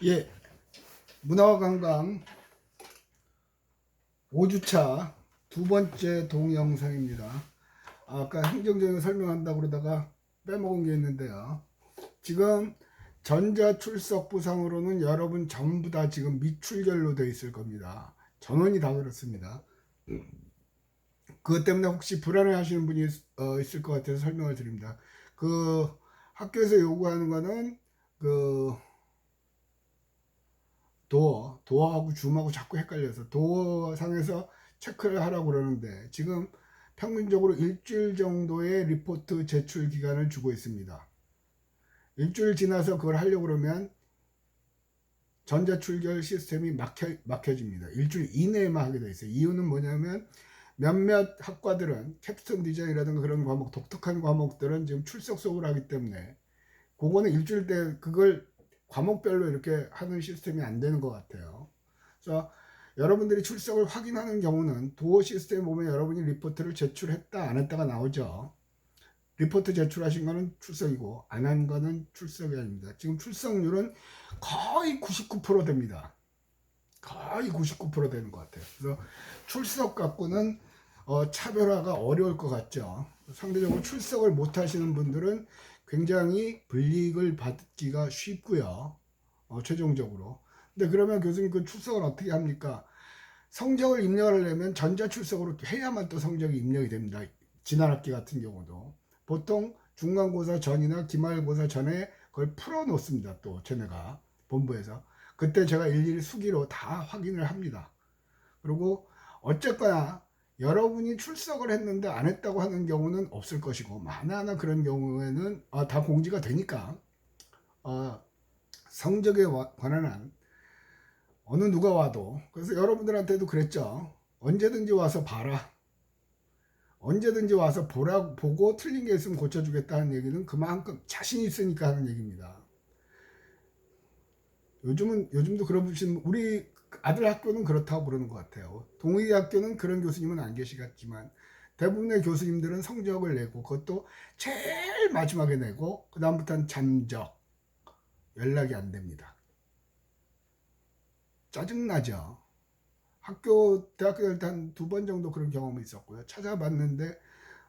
예, 문화와 관광 5주차 두 번째 동영상입니다. 아까 행정적인 설명한다고 그러다가 빼먹은 게 있는데요. 지금 전자출석 부상으로는 여러분 전부 다 지금 미출결로 되어 있을 겁니다. 전원이 다 그렇습니다. 그것 때문에 혹시 불안해 하시는 분이 있을 것 같아서 설명을 드립니다. 그 학교에서 요구하는 거는 그 도어하고 줌하고 자꾸 헷갈려서 도어 상에서 체크를 하라고 그러는데 지금 평균적으로 일주일 정도의 리포트 제출 기간을 주고 있습니다. 일주일 지나서 그걸 하려고 그러면 전자출결 시스템이 막혀집니다. 일주일 이내에만 하게 돼 있어요. 이유는 뭐냐면 몇몇 학과들은 캡스톤 디자인이라든가 그런 과목, 독특한 과목들은 지금 출석 수업을 하기 때문에 그거는 일주일 때 그걸 과목별로 이렇게 하는 시스템이 안 되는 것 같아요. 그래서 여러분들이 출석을 확인하는 경우는 도어 시스템 보면 여러분이 리포트를 제출했다 안 했다가 나오죠. 리포트 제출하신 거는 출석이고 안 한 거는 출석이 아닙니다. 지금 출석률은 거의 99% 됩니다. 거의 99% 되는 것 같아요. 그래서 출석 갖고는 차별화가 어려울 것 같죠. 상대적으로 출석을 못 하시는 분들은 굉장히 불이익을 받기가 쉽고요. 최종적으로. 근데 그러면 교수님 그 출석을 어떻게 합니까? 성적을 입력을 하려면 전자출석으로 해야만 또 성적이 입력이 됩니다. 지난 학기 같은 경우도. 보통 중간고사 전이나 기말고사 전에 그걸 풀어 놓습니다. 또 쟤네가 본부에서. 그때 제가 일일이 수기로 다 확인을 합니다. 그리고 어쨌거나 여러분이 출석을 했는데 안 했다고 하는 경우는 없을 것이고 하나하나 그런 경우에는 다 공지가 되니까 성적에 관한 한 어느 누가 와도 그래서 여러분들한테도 그랬죠. 언제든지 와서 봐라. 언제든지 와서 보고 틀린 게 있으면 고쳐주겠다는 얘기는 그만큼 자신 있으니까 하는 얘기입니다. 요즘도 그런 분 우리 아들 학교는 그렇다고 그러는 것 같아요. 동의 학교는 그런 교수님은 안 계시겠지만 대부분의 교수님들은 성적을 내고 그것도 제일 마지막에 내고 그 다음부터는 잠적 연락이 안 됩니다. 짜증나죠. 대학교 다닐 때 한 두 번 정도 그런 경험이 있었고요. 찾아봤는데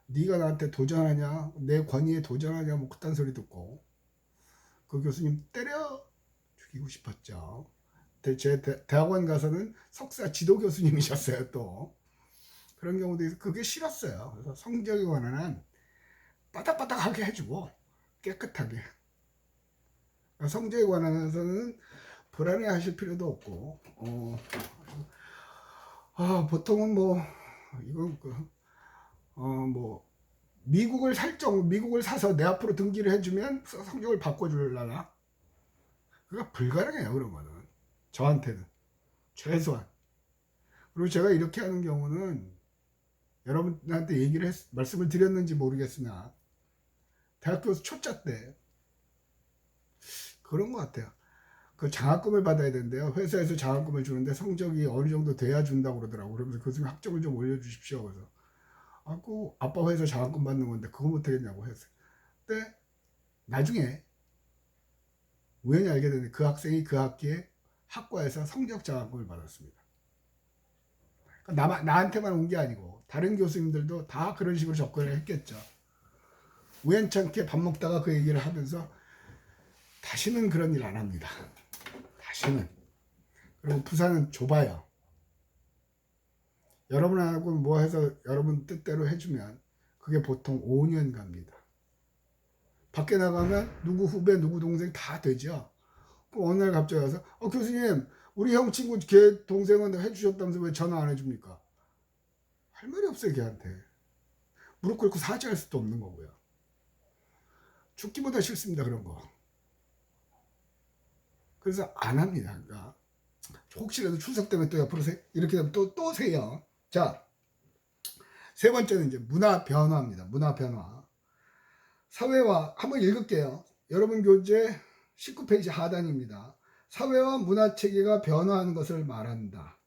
네가 나한테 도전하냐, 내 권위에 도전하냐, 뭐 그딴 소리 듣고 그 교수님 때려 죽이고 싶었죠. 제 대학원 가서는 석사 지도 교수님이셨어요. 또 그런 경우도 있어 그게 싫었어요. 그래서 성적에 관한 한 바닥바닥하게 해주고 깨끗하게 성적에 관해서는 불안해 하실 필요도 없고 보통은 뭐 이건 뭐 미국을 사서 내 앞으로 등기를 해주면 성적을 바꿔줄라나? 그게 불가능해요. 그런 거는 저한테는 최소한. 그리고 제가 이렇게 하는 경우는 여러분한테 말씀을 드렸는지 모르겠으나 대학교 초짜 때 그런 것 같아요. 그 장학금을 받아야 되는데요. 회사에서 장학금을 주는데 성적이 어느 정도 돼야 준다고 그러더라고요. 그러면서 교수님 학점을 좀 올려주십시오. 그래서 그 아빠 회사 장학금 받는 건데 그거 못하겠냐고 했어요. 근데 나중에 우연히 알게 됐는데 그 학생이 그 학기에 학과에서 성적 장학금을 받았습니다. 그러니까 나한테만 온 게 아니고 다른 교수님들도 다 그런 식으로 접근을 했겠죠. 우연찮게 밥 먹다가 그 얘기를 하면서 다시는 그런 일 안 합니다. 다시는. 그리고 부산은 좁아요. 여러분하고 뭐 해서 여러분 뜻대로 해주면 그게 보통 5년 갑니다. 밖에 나가면 누구 후배 누구 동생 다 되죠. 어느 날 갑자기 와서 교수님 우리 형 친구 걔 동생은 해주셨다면서 왜 전화 안 해줍니까? 할 말이 없어요. 걔한테 무릎 꿇고 사죄할 수도 없는 거고요. 죽기보다 싫습니다. 그런 거. 그래서 안 합니다. 그러니까 혹시라도 출석 때문에 또 옆으로 이렇게 되면 또 세요. 자, 세 번째는 이제 문화 변화입니다. 문화 변화. 사회와 한번 읽을게요. 여러분 교재 19페이지 하단입니다. 사회와 문화 체계가 변화하는 것을 말한다.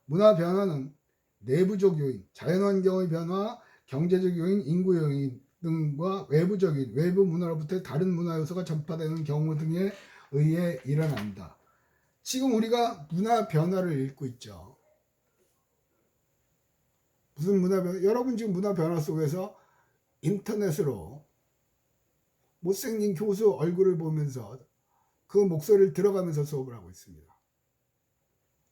문화 변화는 내부적 요인, 자연환경의 변화, 경제적 요인, 인구 요인 등과 외부 문화로부터 다른 문화 요소가 전파되는 경우 등에 의해 일어난다. 지금 우리가 문화 변화를 읽고 있죠. 무슨 문화 변화? 여러분 지금 문화 변화 속에서 인터넷으로 못생긴 교수 얼굴을 보면서 그 목소리를 들어가면서 수업을 하고 있습니다.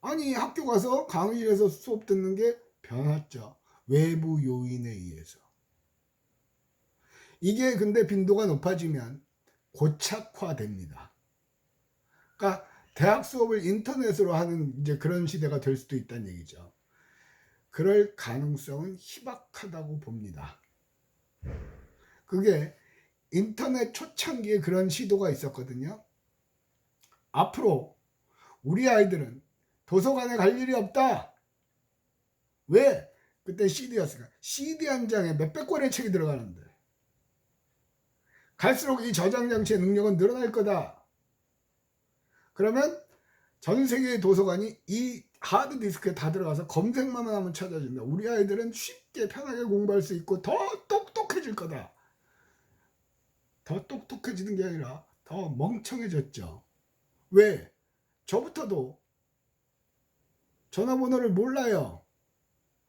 아니 학교 가서 강의실에서 수업 듣는 게 변했죠. 외부 요인에 의해서. 이게 근데 빈도가 높아지면 고착화됩니다. 그러니까 대학 수업을 인터넷으로 하는 이제 그런 시대가 될 수도 있다는 얘기죠. 그럴 가능성은 희박하다고 봅니다. 그게 인터넷 초창기에 그런 시도가 있었거든요. 앞으로 우리 아이들은 도서관에 갈 일이 없다. 왜? 그때 CD였으니까. CD 한 장에 몇백 권의 책이 들어가는데 갈수록 이 저장 장치의 능력은 늘어날 거다. 그러면 전 세계의 도서관이 이 하드디스크에 다 들어가서 검색만 하면 찾아준다. 우리 아이들은 쉽게 편하게 공부할 수 있고 더 똑똑해질 거다. 더 똑똑해지는 게 아니라 더 멍청해졌죠. 왜? 저부터도 전화번호를 몰라요.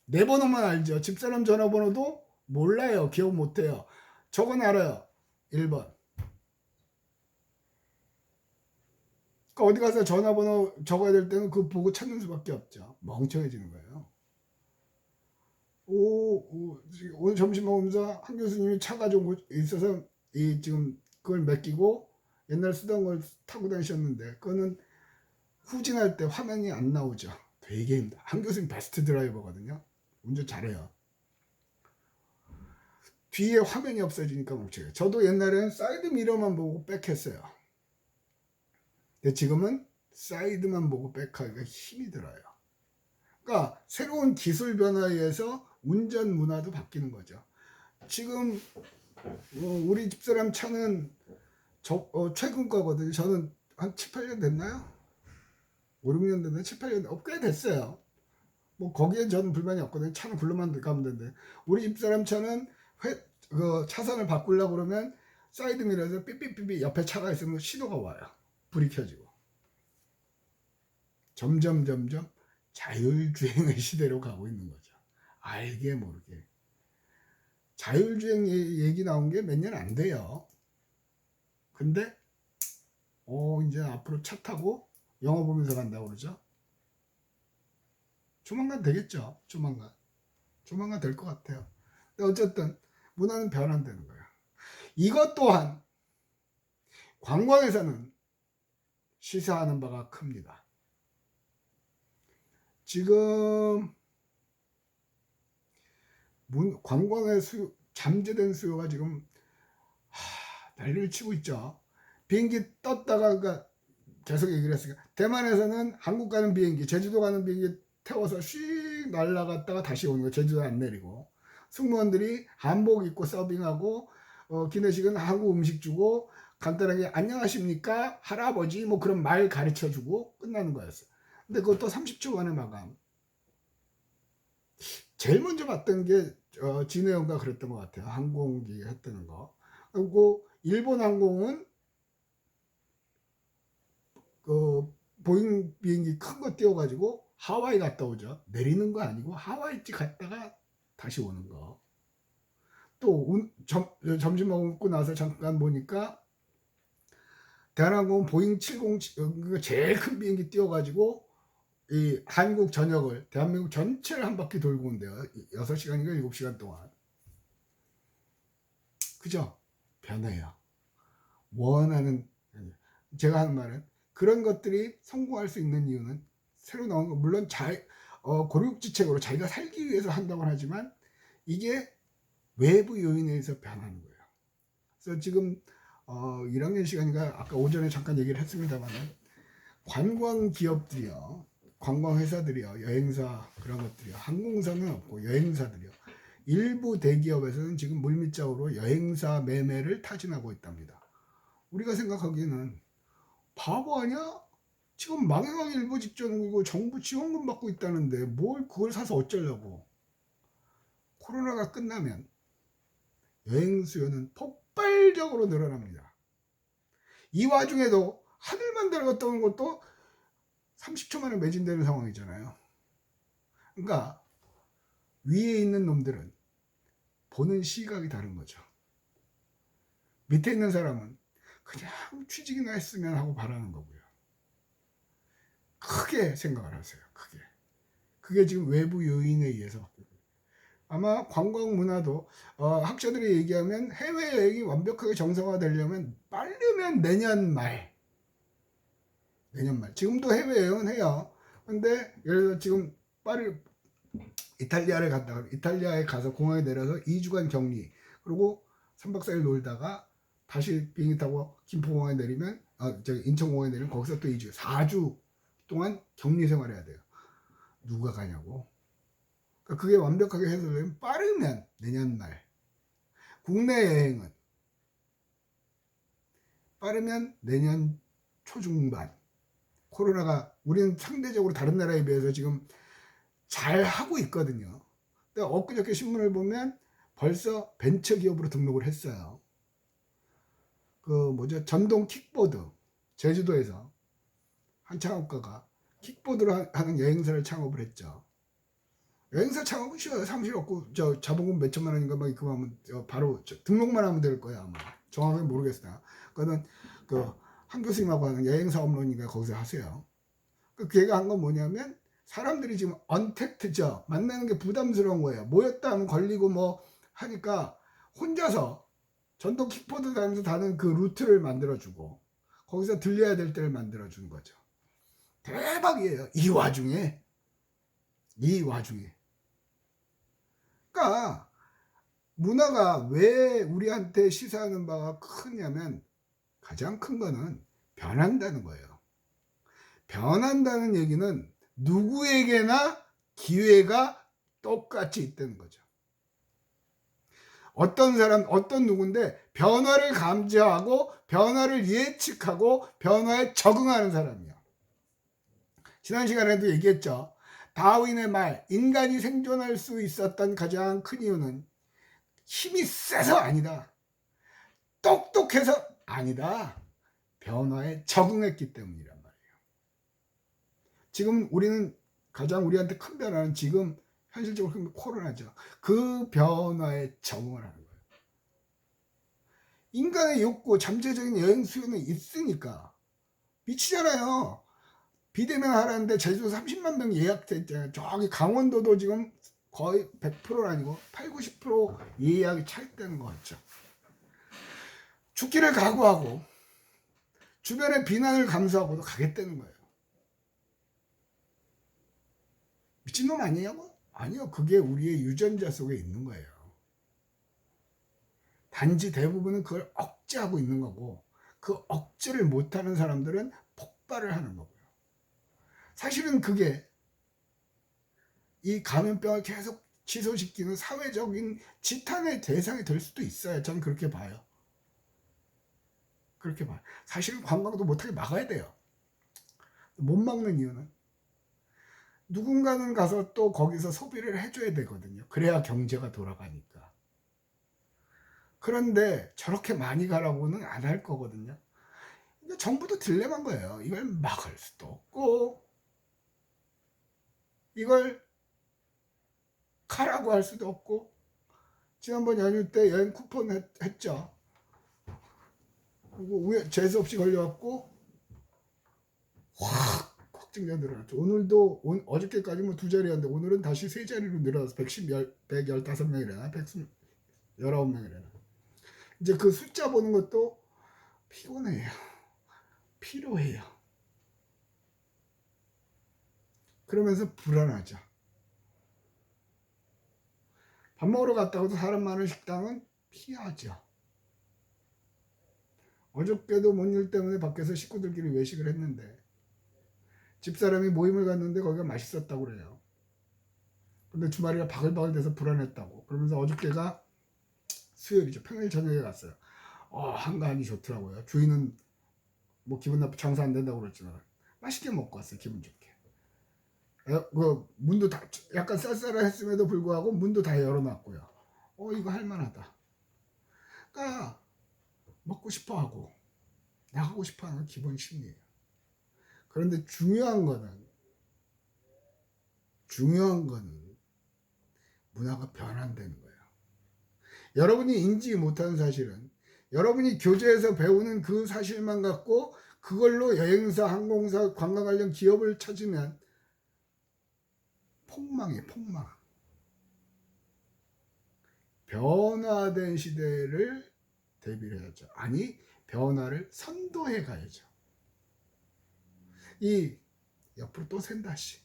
내 번호만 알죠. 집사람 전화번호도 몰라요. 기억 못해요. 저건 알아요. 1번. 그러니까 어디 가서 전화번호 적어야 될 때는 그거 보고 찾는 수밖에 없죠. 멍청해지는 거예요. 오늘 점심 먹으면서 한 교수님이 차 가지고 있어서 지금 그걸 맡기고 옛날 쓰던 걸 타고 다니셨는데 그거는 후진할 때 화면이 안 나오죠. 되게 힘들어. 한 교수님 베스트 드라이버거든요. 운전 잘해요. 뒤에 화면이 없어지니까 멍청해요. 저도 옛날에는 사이드 미러만 보고 백했어요. 근데 지금은 사이드만 보고 백하기가 힘이 들어요. 그러니까 새로운 기술 변화에 의해서 운전 문화도 바뀌는 거죠. 지금 우리 집사람 차는 최근 거거든요. 저는 한 7, 8년 됐나요? 5, 6년 됐나요? 7, 8년 꽤 됐어요. 뭐 거기에 저는 불만이 없거든요. 차는 굴러만 가면 되는데 우리 집사람 차는 차선을 바꾸려고 그러면 사이드미러에서 삐삐삐삐 옆에 차가 있으면 신호가 와요. 불이 켜지고. 점점 자율주행의 시대로 가고 있는 거죠. 알게 모르게. 자율주행 얘기 나온 게 몇 년 안 돼요. 근데 이제 앞으로 차 타고 영화 보면서 간다고 그러죠. 조만간 되겠죠. 조만간 될 것 같아요. 근데 어쨌든 문화는 변환되는 거예요. 이것 또한 관광에서는 시사하는 바가 큽니다. 지금 관광의 잠재된 수요가 지금 난리를 치고 있죠. 비행기 떴다가 그러니까 계속 얘기를 했으니까 대만에서는 한국 가는 비행기, 제주도 가는 비행기 태워서 씩 날아갔다가 다시 오는 거. 제주도 안 내리고 승무원들이 한복 입고 서빙하고 기내식은 한국 음식 주고 간단하게 안녕하십니까 할아버지 뭐 그런 말 가르쳐 주고 끝나는 거였어요. 근데 그것도 30초 만에 마감. 제일 먼저 봤던 게 진해영가 그랬던 것 같아요. 항공기 했다는 거. 그리고 일본 항공은 그 보잉 비행기 큰 거 띄워가지고 하와이 갔다 오죠. 내리는 거 아니고 하와이 갔다가 다시 오는 거. 또 점심 먹고 나서 잠깐 보니까 대한항공은 보잉 707 제일 큰 비행기 띄워가지고 이 한국 전역을 대한민국 전체를 한 바퀴 돌고 온대요. 6시간인가 7시간 동안. 그죠? 변해요. 원하는 제가 하는 말은 그런 것들이 성공할 수 있는 이유는 새로 나온 거 물론 고육지책으로 자기가 살기 위해서 한다고 하지만 이게 외부 요인에 의해서 변하는 거예요. 그래서 지금 1학년 시간인가 아까 오전에 잠깐 얘기를 했습니다만 관광 기업들이요, 관광 회사들이요, 여행사 그런 것들이요, 항공사는 없고 여행사들이요, 일부 대기업에서는 지금 물밑작업으로 여행사 매매를 타진하고 있답니다. 우리가 생각하기에는 바보 아니야? 지금 망해가기 일보 직전이고 정부 지원금 받고 있다는데 뭘 그걸 사서 어쩌려고. 코로나가 끝나면 여행 수요는 폭발적으로 늘어납니다. 이 와중에도 하늘만 달고 떠오는 것도 30초 만에 매진되는 상황이잖아요. 그러니까 위에 있는 놈들은 보는 시각이 다른 거죠. 밑에 있는 사람은 그냥 취직이나 했으면 하고 바라는 거고요. 크게 생각을 하세요. 크게. 그게 지금 외부 요인에 의해서 아마 관광 문화도 학자들이 얘기하면 해외여행이 완벽하게 정상화되려면 빠르면 내년 말 지금도 해외여행은 해요. 근데 예를 들어 지금 이탈리아에 가서 공항에 내려서 2주간 격리, 그리고 3박 4일 놀다가 다시 비행기 타고 김포공항에 내리면 인천공항에 내리면 거기서 또 2주 4주 동안 격리 생활해야 돼요. 누가 가냐고. 그러니까 그게 완벽하게 해소되면 빠르면 내년 말. 국내 여행은 빠르면 내년 초중반. 코로나가 우리는 상대적으로 다른 나라에 비해서 지금 잘 하고 있거든요. 근데 엊그저께 신문을 보면 벌써 벤처기업으로 등록을 했어요. 전동 킥보드, 제주도에서 한 창업가가 킥보드로 하는 여행사를 창업을 했죠. 여행사 창업은 쉬워요. 사무실 없고 자본금 몇 천만 원인가 막 그거 하면 바로 등록만 하면 될 거예요. 아마 정확하게 모르겠어요. 그거는 한 교수님하고 하는 여행사 업론인가 거기서 하세요. 걔가 한 건 뭐냐면 사람들이 지금 언택트죠. 만나는 게 부담스러운 거예요. 모였다 하면 걸리고 뭐 하니까 혼자서 전동 킥보드 다니면서 다는 그 루트를 만들어주고 거기서 들려야 될 때를 만들어주는 거죠. 대박이에요. 이 와중에. 그러니까 문화가 왜 우리한테 시사하는 바가 크냐면 가장 큰 거는 변한다는 거예요. 변한다는 얘기는 누구에게나 기회가 똑같이 있다는 거죠. 어떤 사람, 어떤 누군데 변화를 감지하고 변화를 예측하고 변화에 적응하는 사람이요. 지난 시간에도 얘기했죠. 다윈의 말, 인간이 생존할 수 있었던 가장 큰 이유는 힘이 세서 아니다. 똑똑해서 아니다. 변화에 적응했기 때문이란 말이에요. 지금 우리는 가장 우리한테 큰 변화는 지금 현실적으로 큰 코로나죠. 그 변화에 적응을 하는 거예요. 인간의 욕구, 잠재적인 여행 수요는 있으니까 미치잖아요. 비대면 하라는데 제주도 30만 명 예약돼 있잖아요. 저기 강원도도 지금 거의 100%는 아니고 80, 90% 예약이 차 있다는 거 같죠. 죽기를 각오하고 주변의 비난을 감수하고도 가겠다는 거예요. 미친놈 아니냐고? 아니요. 그게 우리의 유전자 속에 있는 거예요. 단지 대부분은 그걸 억제하고 있는 거고 그 억제를 못하는 사람들은 폭발을 하는 거고요. 사실은 그게 이 감염병을 계속 취소시키는 사회적인 지탄의 대상이 될 수도 있어요. 저는 그렇게 봐요. 사실은 관광도 못하게 막아야 돼요. 못 막는 이유는 누군가는 가서 또 거기서 소비를 해줘야 되거든요. 그래야 경제가 돌아가니까. 그런데 저렇게 많이 가라고는 안 할 거거든요. 근데 정부도 딜레마인 거예요. 이걸 막을 수도 없고 이걸 가라고 할 수도 없고. 지난번 연휴 때 여행 쿠폰 했죠. 그리고 재수 없이 걸려갖고 확 확진자 늘어났죠. 오늘도 어저께까지 뭐 2자리였는데 오늘은 다시 3자리로 늘어나서 115명이래나 119명이래나. 이제 그 숫자 보는 것도 피곤해요. 피로해요. 그러면서 불안하죠. 밥 먹으러 갔다고도 사람 많은 식당은 피하죠. 어저께도 뭔 일 때문에 밖에서 식구들끼리 외식을 했는데 집사람이 모임을 갔는데 거기가 맛있었다고 그래요. 근데 주말이라 바글바글 돼서 불안했다고. 그러면서 어저께가 수요일이죠. 평일 저녁에 갔어요. 한가하니 좋더라고요. 주인은 뭐 기분 나쁘 장사 안 된다고 그랬지만 맛있게 먹고 왔어요. 기분 좋게. 문도 다 약간 쌀쌀했음에도 불구하고 문도 다 열어놨고요. 이거 할만하다. 그러니까 먹고 싶어하고 나가고 싶어하는 기본 심리예요. 그런데 중요한 거는 문화가 변환되는 거예요. 여러분이 인지 못하는 사실은 여러분이 교재에서 배우는 그 사실만 갖고 그걸로 여행사, 항공사, 관광 관련 기업을 찾으면 폭망이에요. 폭망. 변화된 시대를 대비를 해야죠. 아니, 변화를 선도해 가야죠. 이 옆으로 또 샌다 씨.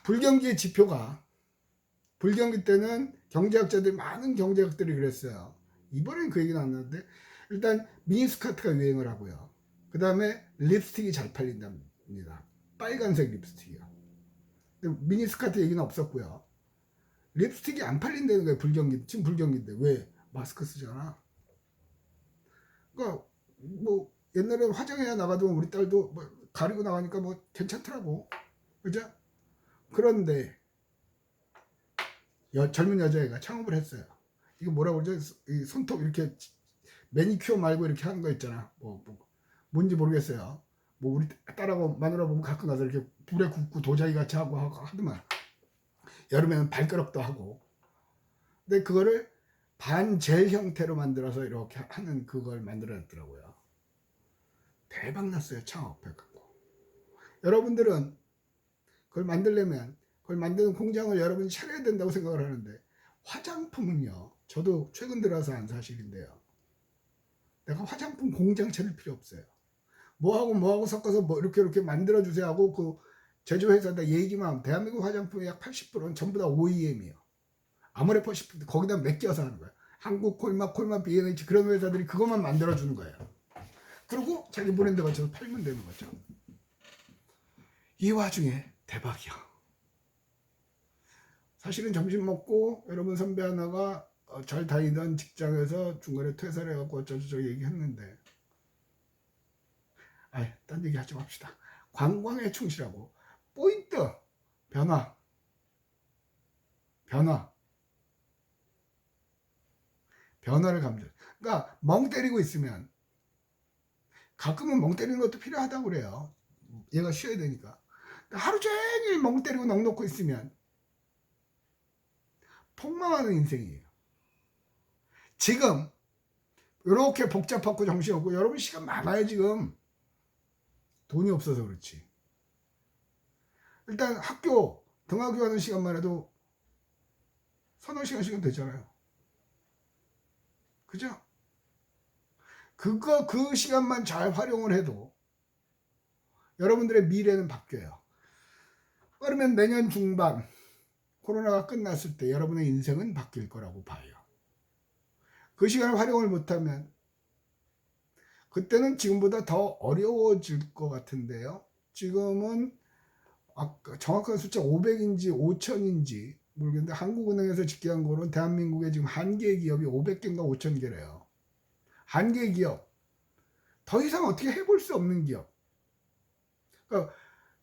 불경기의 지표가, 불경기 때는 많은 경제학들이 그랬어요. 이번엔 그 얘기는 안 나왔는데, 일단 미니스커트가 유행을 하고요. 그 다음에 립스틱이 잘 팔린답니다. 빨간색 립스틱이요. 미니스커트 얘기는 없었고요. 립스틱이 안 팔린다는 거예요. 지금 불경기인데. 왜? 마스크 쓰잖아. 그러니까 뭐 옛날에 화장해야 나가도 우리 딸도 뭐 가리고 나가니까 뭐 괜찮더라고. 그죠? 그런데 젊은 여자애가 창업을 했어요. 이거 뭐라고 그러죠? 이 손톱 이렇게 매니큐어 말고 이렇게 하는 거 있잖아. 뭔지 모르겠어요. 뭐 우리 딸하고 마누라 보면 가끔 가서 이렇게 불에 굽고 도자기 같이 하고 하더만. 여름에는 발가락도 하고. 근데 그거를 반젤 형태로 만들어서 이렇게 하는 그걸 만들어냈더라고요. 대박 났어요. 창업해갖고. 여러분들은 그걸 만들려면 그걸 만드는 공장을 여러분이 차려야 된다고 생각을 하는데, 화장품은요, 저도 최근 들어서 한 사실인데요, 내가 화장품 공장 차릴 필요 없어요. 뭐하고 섞어서 뭐 이렇게 만들어주세요 하고 그 제조회사에다 얘기만 하면 대한민국 화장품의 약 80%는 전부 다 OEM이에요. 아모레퍼시픽도 거기다 맡겨서 하는 거예요. 한국 콜마, B&H 그런 회사들이 그것만 만들어주는 거예요. 그리고 자기 브랜드 가지고 팔면 되는 거죠. 이 와중에 대박이야. 사실은 점심 먹고 여러분 선배 하나가 잘 다니던 직장에서 중간에 퇴사를 해갖고 어쩌고저쩌고 얘기했는데, 딴 얘기 하지 맙시다. 관광에 충실하고 포인트 변화를 감지. 그러니까 멍 때리고 있으면, 가끔은 멍 때리는 것도 필요하다고 그래요. 얘가 쉬어야 되니까. 하루 종일 멍 때리고 넋 놓고 있으면 폭망하는 인생이에요. 지금 이렇게 복잡하고 정신없고 여러분 시간 많아요. 지금 돈이 없어서 그렇지. 일단 학교 등하교 하는 시간만 해도 서너 시간씩은 되잖아요. 그죠? 그 시간만 잘 활용을 해도 여러분들의 미래는 바뀌어요. 그러면 내년 중반 코로나가 끝났을 때 여러분의 인생은 바뀔 거라고 봐요. 그 시간을 활용을 못하면 그때는 지금보다 더 어려워질 것 같은데요. 지금은 정확한 숫자 500인지 5000인지 모르겠는데, 한국은행에서 집계한 거로는 대한민국에 지금 한 개의 기업이 500개인가 5000개래요. 한 개의 기업. 더 이상 어떻게 해볼 수 없는 기업. 그러니까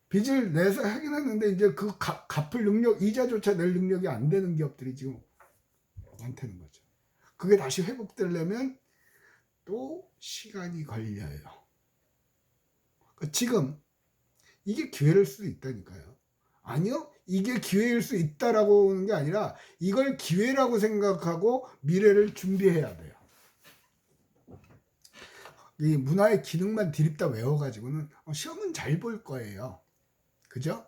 빚을 내서 하긴 했는데 이제 그 갚을 능력, 이자조차 낼 능력이 안 되는 기업들이 지금 많다는 거죠. 그게 다시 회복되려면 또 시간이 걸려요. 그러니까 지금 이게 기회일 수도 있다니까요. 아니요, 이게 기회일 수 있다라고 하는 게 아니라 이걸 기회라고 생각하고 미래를 준비해야 돼요. 이 문화의 기능만 디립다 외워가지고는 시험은 잘 볼 거예요. 그죠?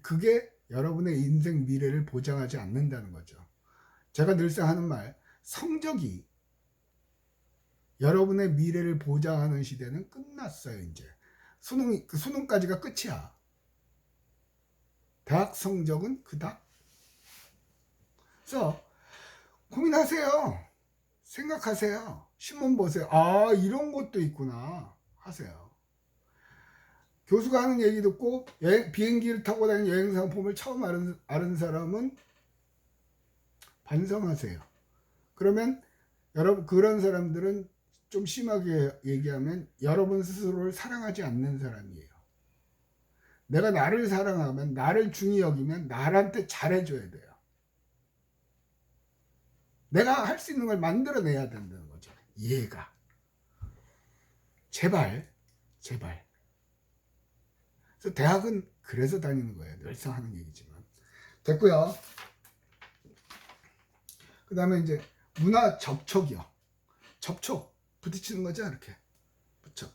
그게 여러분의 인생 미래를 보장하지 않는다는 거죠. 제가 늘상 하는 말, 성적이 여러분의 미래를 보장하는 시대는 끝났어요. 이제 수능까지가 끝이야. 대학 성적은 그닥. 그래서 고민하세요. 생각하세요. 신문 보세요. 이런 것도 있구나 하세요. 교수가 하는 얘기 듣고 비행기를 타고 다니는 여행 상품을 처음 아는 사람은 반성하세요. 그러면 여러분, 그런 사람들은 좀 심하게 얘기하면 여러분 스스로를 사랑하지 않는 사람이에요. 내가 나를 사랑하면, 나를 중히 여기면 나한테 잘해줘야 돼요. 내가 할 수 있는 걸 만들어내야 된다는 거죠. 이해가. 제발 그래서 대학은 그래서 다니는 거예요. 늘상 하는 얘기지만. 됐고요. 그 다음에 이제 문화 접촉이요. 접촉. 부딪히는 거죠. 이렇게. 그렇죠.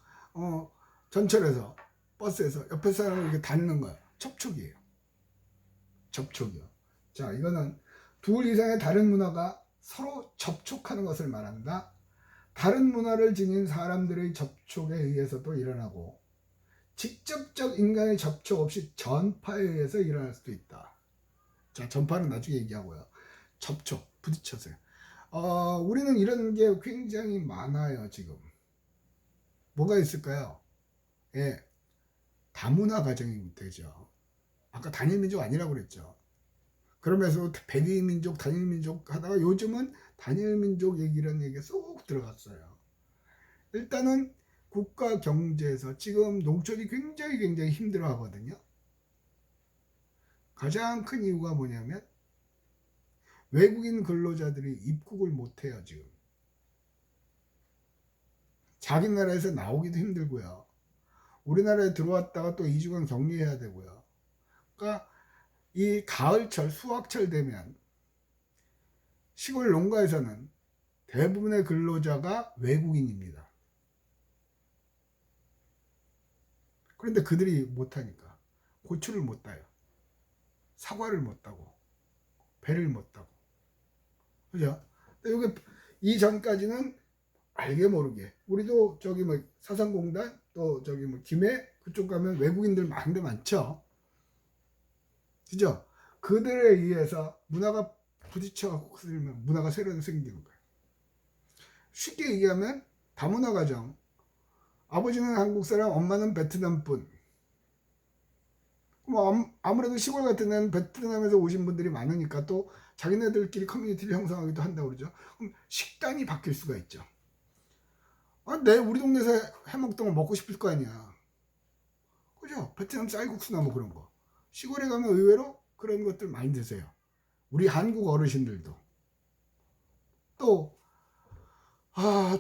전철에서, 버스에서 옆에 사람을 이렇게 닿는 거예요. 접촉이에요. 접촉이요. 자, 이거는 둘 이상의 다른 문화가 서로 접촉하는 것을 말한다. 다른 문화를 지닌 사람들의 접촉에 의해서도 일어나고 직접적 인간의 접촉 없이 전파에 의해서 일어날 수도 있다. 자, 전파는 나중에 얘기하고요. 접촉, 부딪혀서요. 우리는 이런 게 굉장히 많아요, 지금. 뭐가 있을까요? 예, 다문화 가정이 되죠. 아까 단일민족 아니라고 그랬죠. 그러면서 백이민족, 단일민족 하다가 요즘은 단일민족 얘기라는 얘기가 쏙 들어갔어요. 일단은 국가 경제에서 지금 농촌이 굉장히 힘들어 하거든요. 가장 큰 이유가 뭐냐면 외국인 근로자들이 입국을 못해요, 지금. 자기 나라에서 나오기도 힘들고요. 우리나라에 들어왔다가 또 2주간 격리해야 되고요. 그러니까 이 가을철, 수확철 되면 시골 농가에서는 대부분의 근로자가 외국인입니다. 그런데 그들이 못하니까 고추를 못 따요. 사과를 못 따고 배를 못 따고. 그죠? 이게 이전까지는 알게 모르게 우리도 저기 뭐 사상공단 또 저기 뭐 김해 그쪽 가면 외국인들 많은데 많죠. 그죠? 그들에 의해서 문화가 부딪혀갖고 문화가 새로 생기는 거예요. 쉽게 얘기하면 다문화 가정. 아버지는 한국 사람, 엄마는 베트남 분. 뭐 아무래도 시골 같은 데는 베트남에서 오신 분들이 많으니까 또 자기네들끼리 커뮤니티를 형성하기도 한다고 그러죠. 그럼 식단이 바뀔 수가 있죠. 우리 동네에서 해먹던 거 먹고 싶을 거 아니야. 그죠? 베트남 쌀국수나 뭐 그런 거. 시골에 가면 의외로 그런 것들 많이 드세요. 우리 한국 어르신들도. 또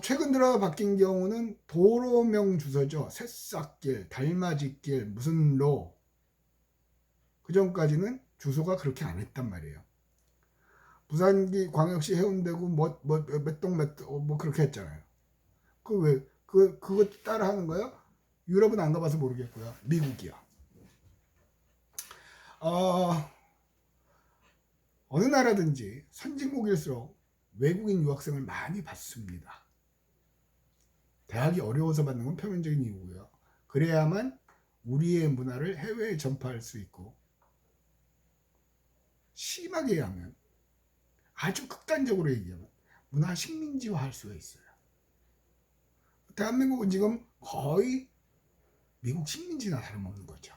최근 들어 바뀐 경우는 도로명 주소죠. 새싹길, 달맞이길, 무슨 로. 그 전까지는 주소가 그렇게 안 했단 말이에요. 부산기 광역시 해운대구 몇 동 뭐 그렇게 했잖아요. 그거 따라 하는 거예요? 유럽은 안 가봐서 모르겠고요. 미국이요. 어느 나라든지 선진국일수록 외국인 유학생을 많이 받습니다. 대학이 어려워서 받는 건 표면적인 이유고요. 그래야만 우리의 문화를 해외에 전파할 수 있고, 심하게 하면, 아주 극단적으로 얘기하면 문화 식민지화 할 수가 있어요. 대한민국은 지금 거의 미국 식민지나 다름없는 거죠.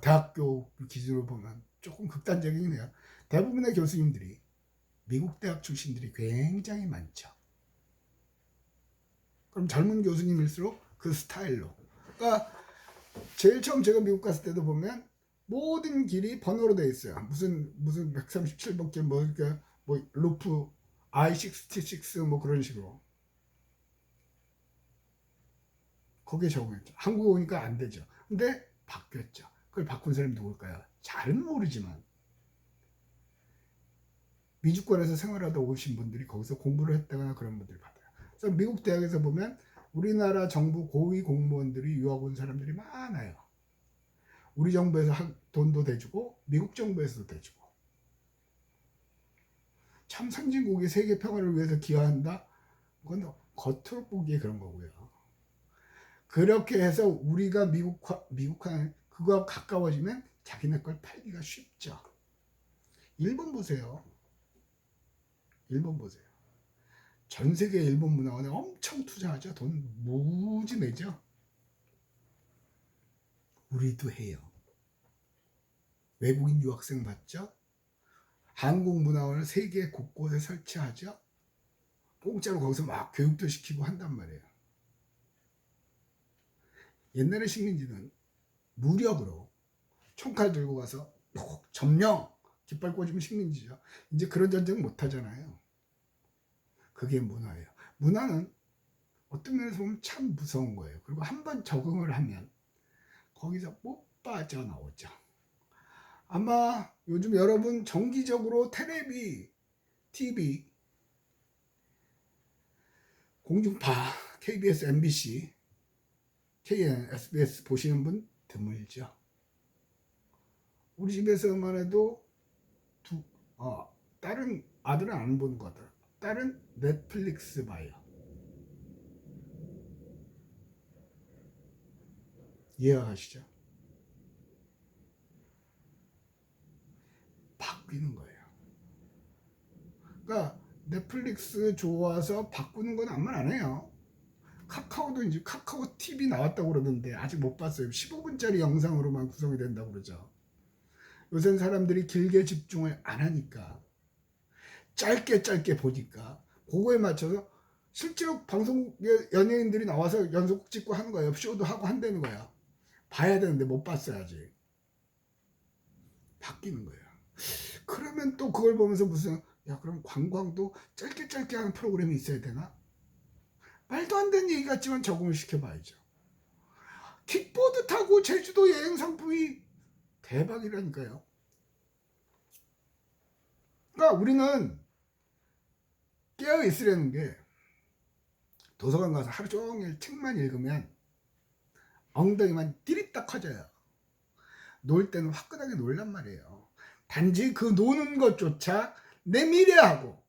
대학교 기준으로 보면 조금 극단적이긴 해요. 대부분의 교수님들이 미국 대학 출신들이 굉장히 많죠. 그럼 젊은 교수님일수록 그 스타일로. 그러니까 제일 처음 제가 미국 갔을 때도 보면 모든 길이 번호로 되어 있어요. 무슨 137번 길 뭐 루프 I-66 뭐 그런 식으로. 거기에 적응했죠. 한국에 오니까 안 되죠. 근데 바뀌었죠. 그걸 바꾼 사람이 누굴까요? 잘은 모르지만 미주권에서 생활하다 오신 분들이 거기서 공부를 했다거나 그런 분들이 받아요. 그래서 미국 대학에서 보면 우리나라 정부 고위 공무원들이 유학 온 사람들이 많아요. 우리 정부에서 돈도 대주고 미국 정부에서도 대주고. 참 선진국이 세계 평화를 위해서 기여한다? 그건 겉으로 보기에 그런 거고요. 그렇게 해서 우리가 미국화 그거와 가까워지면 자기네 걸 팔기가 쉽죠. 일본 보세요. 일본 보세요. 전 세계 일본 문화원에 엄청 투자하죠. 돈 무지 내죠. 우리도 해요. 외국인 유학생 받죠. 한국 문화원을 세계 곳곳에 설치하죠. 공짜로 거기서 막 교육도 시키고 한단 말이에요. 옛날에 식민지는 무력으로 총칼 들고 가서 점령 깃발 꽂으면 식민지죠. 이제 그런 전쟁 못 하잖아요. 그게 문화예요. 문화는 어떤 면에서 보면 참 무서운 거예요. 그리고 한번 적응을 하면 거기서 못 빠져나오죠. 아마 요즘 여러분 정기적으로 텔레비, TV, 공중파, KBS, MBC, KN, SBS 보시는 분 드물죠. 우리 집에서만 해도 다른 아들은 안 보는 것 같아요. 딸은 넷플릭스 봐요. 이해하시죠? 바뀌는 거예요. 그러니까 넷플릭스 좋아서 바꾸는 건 아무 말 안 해요. 카카오도 이제 카카오 TV 나왔다고 그러는데 아직 못 봤어요. 15분짜리 영상으로만 구성이 된다고 그러죠. 요새는 사람들이 길게 집중을 안 하니까 짧게 보니까 그거에 맞춰서 실제로 방송에 연예인들이 나와서 연속 찍고 하는 거예요. 쇼도 하고 한다는 거야. 봐야 되는데 못 봤어요 아직. 바뀌는 거예요. 그러면 또 그걸 보면서 무슨 그럼 관광도 짧게 하는 프로그램이 있어야 되나? 말도 안 되는 얘기 같지만 적응을 시켜봐야죠. 킥보드 타고 제주도 여행 상품이 대박이라니까요. 그러니까 우리는 깨어 있으려는 게 도서관 가서 하루 종일 책만 읽으면 엉덩이만 띠릿딱 커져요. 놀 때는 화끈하게 놀란 말이에요. 단지 그 노는 것조차 내 미래하고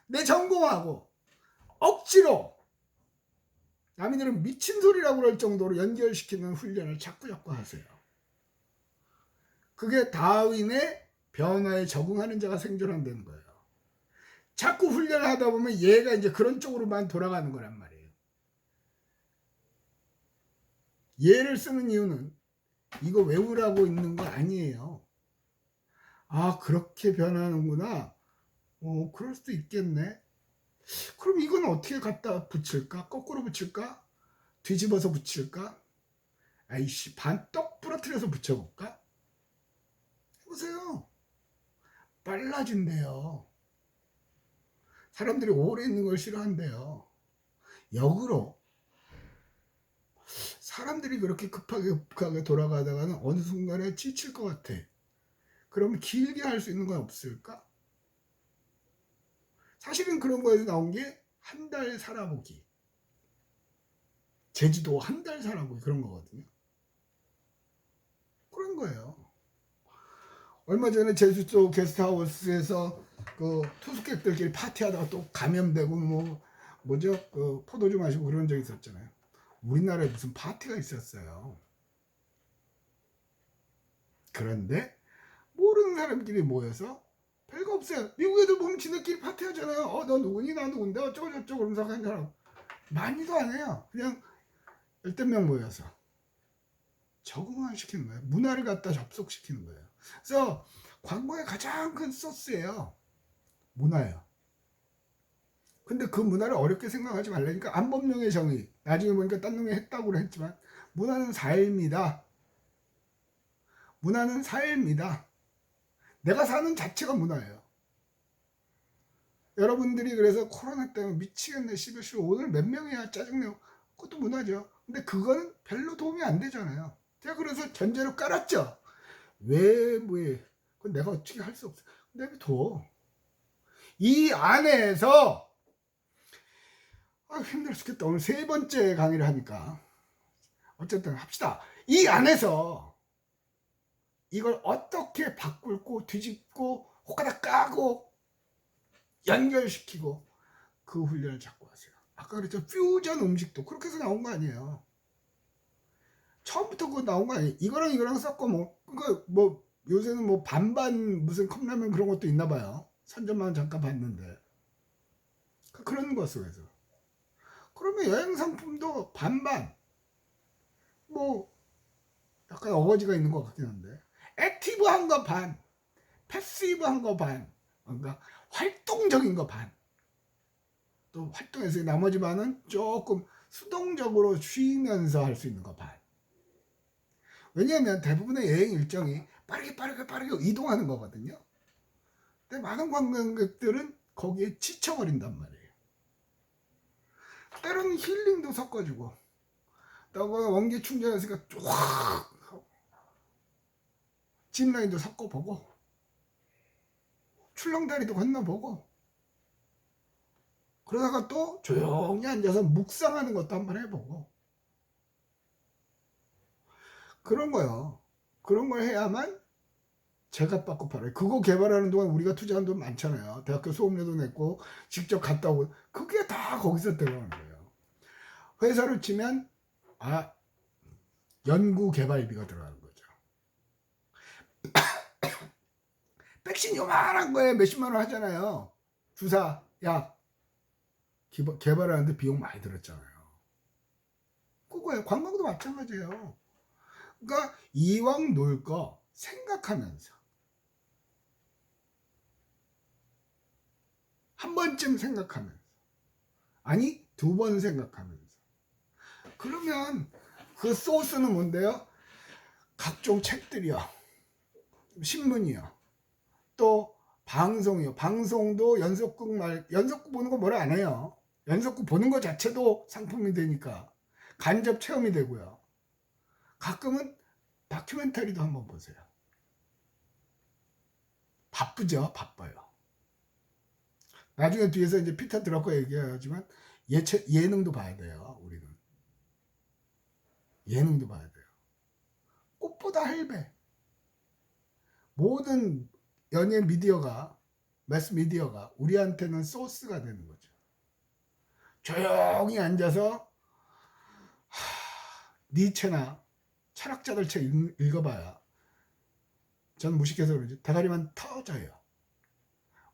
내 전공하고 억지로 남이들은 미친 소리라고 그럴 정도로 연결시키는 훈련을 자꾸 하세요. 그게 다윈의 변화에 적응하는 자가 생존한다는 거예요. 자꾸 훈련을 하다 보면 얘가 이제 그런 쪽으로만 돌아가는 거란 말이에요. 얘를 쓰는 이유는 이거 외우라고 있는 거 아니에요. 그렇게 변하는구나. 그럴 수도 있겠네. 그럼 이건 어떻게 갖다 붙일까? 거꾸로 붙일까? 뒤집어서 붙일까? 아이씨, 반떡 부러뜨려서 붙여볼까? 해보세요. 빨라진대요. 사람들이 오래 있는 걸 싫어한대요. 역으로 사람들이 그렇게 급하게 돌아가다가는 어느 순간에 지칠 것 같아. 그러면 길게 할 수 있는 건 없을까? 사실은 그런 거에서 나온 게 한 달 살아보기. 제주도 한 달 살아보기 그런 거거든요. 그런 거예요. 얼마 전에 제주도 게스트하우스에서 그 투숙객들끼리 파티하다가 또 감염되고 그 포도주 마시고 그런 적이 있었잖아요. 우리나라에 무슨 파티가 있었어요. 그런데 모르는 사람끼리 모여서 별거 없어요. 미국 애들 보면 지네끼리 파티하잖아요. 너 누구니? 나 누군데? 어쩌고 저쩌고 그러면서 한 사람 많이도 안 해요. 그냥 열댓 명 모여서 적응을 시키는 거예요. 문화를 갖다 접속시키는 거예요. 그래서 관광의 가장 큰 소스예요. 문화예요. 근데 그 문화를 어렵게 생각하지 말라니까 안법령의 정의. 나중에 보니까 딴 놈이 했다고 했지만 문화는 삶이다. 문화는 삶이다. 내가 사는 자체가 문화예요. 여러분들이 그래서 코로나 때문에 미치겠네. 오늘 몇 명이야 짜증내고. 그것도 문화죠. 근데 그거는 별로 도움이 안 되잖아요. 제가 그래서 전제로 깔았죠. 외부에 그건 내가 어떻게 할 수 없어. 내비둬. 이 안에서 힘들어 죽겠다. 오늘 세 번째 강의를 하니까 어쨌든 합시다. 이 안에서 이걸 어떻게 바꾸고 뒤집고 호가닥 까고 연결시키고 그 훈련을 자꾸 하세요. 아까 그랬죠. 퓨전 음식도 그렇게 해서 나온 거 아니에요. 처음부터 그거 나온 거 아니에요. 이거랑 섞어 요새는 반반 무슨 컵라면 그런 것도 있나 봐요. 선전만 잠깐 봤는데 그런 거 속에서 그러면 여행 상품도 반반 약간 어거지가 있는 것 같긴 한데 액티브한 거 반, 패시브한 거 반, 그러니까 활동적인 거 반. 또 활동해서 나머지 반은 조금 수동적으로 쉬면서 할 수 있는 거 반. 왜냐하면 대부분의 여행 일정이 빠르게 이동하는 거거든요. 근데 많은 관광객들은 거기에 지쳐버린단 말이에요. 때로는 힐링도 섞어주고 또 원기 충전했으니까 쫙 짚라인도 섞어보고 출렁다리도 건너보고 그러다가 또 조용히 앉아서 묵상하는 것도 한번 해보고 그런 거요. 그런 걸 해야만 제값받고 팔아요. 그거 개발하는 동안 우리가 투자한 돈 많잖아요. 대학교 수업료도 냈고 직접 갔다 오고 그게 다 거기서 들어가는 거예요. 회사로 치면 연구 개발비가 들어가는 거죠. 백신 요만한 거에 몇십만 원 하잖아요. 주사, 약 개발하는데 비용 많이 들었잖아요. 그거예요. 관광도 마찬가지예요. 그러니까 이왕 놀 거 생각하면서 한 번쯤 생각하면서 아니 2번 생각하면서 그러면 그 소스는 뭔데요? 각종 책들이요, 신문이요, 또 방송이요. 방송도 연속극 보는 거 뭐라 안 해요. 연속극 보는 거 자체도 상품이 되니까 간접 체험이 되고요. 가끔은 다큐멘터리도 한번 보세요. 바쁘죠? 바빠요. 나중에 뒤에서 이제 피터 드러커 얘기하지만 예능도 봐야 돼요. 우리는 예능도 봐야 돼요. 꽃보다 할배. 모든 연예 미디어가, 매스 미디어가 우리한테는 소스가 되는 거죠. 조용히 앉아서 니체나 철학자들 책 읽어봐야 저는 무식해서 그러지 대가리만 터져요.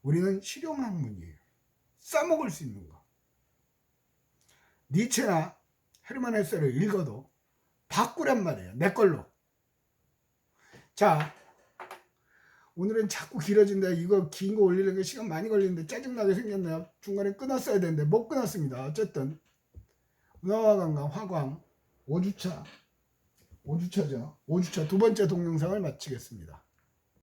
우리는 실용학문이에요. 싸먹을 수 있는 거. 니체나 헤르만 헤세를 읽어도 바꾸란 말이에요. 내 걸로. 자, 오늘은 자꾸 길어진다. 이거 긴 거 올리려면 시간 많이 걸리는데 짜증나게 생겼네요. 중간에 끊었어야 되는데 못 끊었습니다. 어쨌든 문화관광 화광 5주차죠. 5주차 두 번째 동영상을 마치겠습니다.